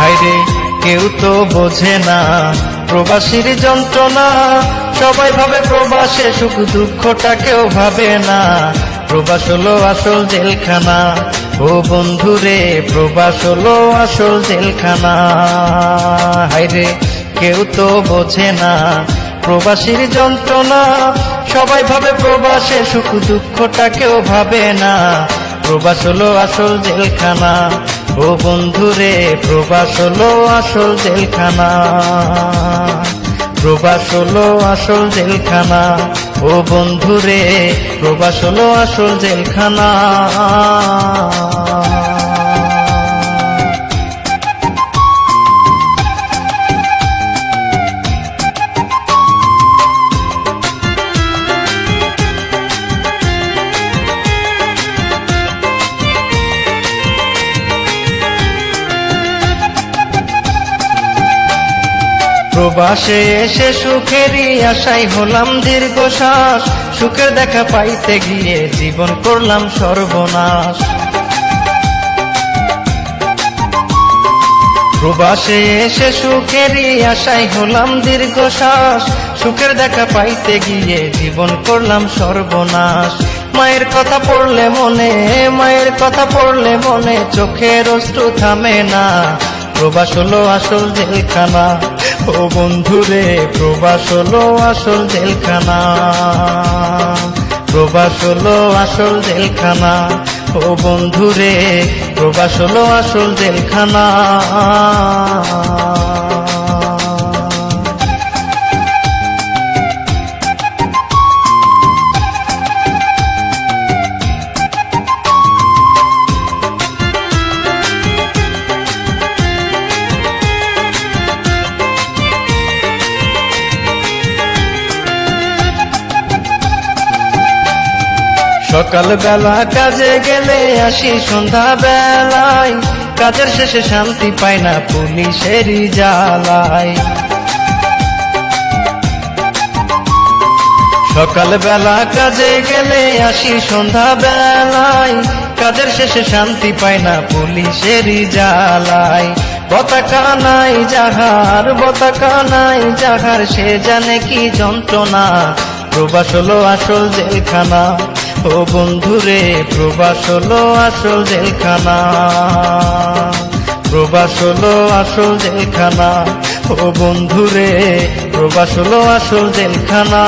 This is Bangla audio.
হায়রে কেউ তো বোঝে না প্রবাসীর যন্ত্রণা, সবাই ভাবে প্রবাসে সুখ, দুঃখটা কেউ ভাবে না। প্রবাস হলো আসল জেলখানা, ও বন্ধুরে প্রবাস হলো আসল জেলখানা। হায়রে কেউ তো বোঝে না প্রবাসীর যন্ত্রণা, সবাই ভাবে প্রবাসে সুখ, দুঃখটা কেউ ভাবে না। প্রবাস হলো আসল জেলখানা, ও বন্ধুরে প্রবাস হলো আসল জেলখানা। প্রবাস হলো আসল জেলখানা, ও বন্ধুরে প্রবাস হলো আসল জেলখানা। প্রবাসে এসে সুখেরই আশায় হলাম দীর্ঘশ্বাস, সুখের দেখা পাইতে গিয়ে জীবন করলাম সর্বনাশ। প্রবাসে এসে সুখেরই আশায় হলাম দীর্ঘশ্বাস, সুখের দেখা পাইতে গিয়ে জীবন করলাম সর্বনাশ। মায়ের কথা পড়লে মনে, মায়ের কথা পড়লে মনে চোখের অশ্রু থামে না। প্রবাস হলো আসল জেলখানা, ও বন্ধুরে প্রবাস হলো আসল জেলখানা। প্রবাস হলো আসল জেলখানা, ও বন্ধুরে প্রবাস হলো আসল জেলখানা। সকাল বেলা কাজে গেলে আসি সন্ধ্যা বেলায়, কাজের শেষে শান্তি পাই না পুলিশেরই জ্বালায়। সকাল বেলা কাজে গেলে আসি সন্ধ্যা বেলায়, কাজের শেষে শান্তি পাই না পুলিশেরই জ্বালায়। পতাকা নাই যাহার, পতাকা নাই যাহার, সে জানে কি যন্ত্রণা। প্রবাস হলো আসল জেলখানা, ও বন্ধুরে প্রবাস হলো আসল জেলখানা। প্রবাস হলো আসল জেলখানা, ও বন্ধুরে প্রবাস হলো আসল জেলখানা।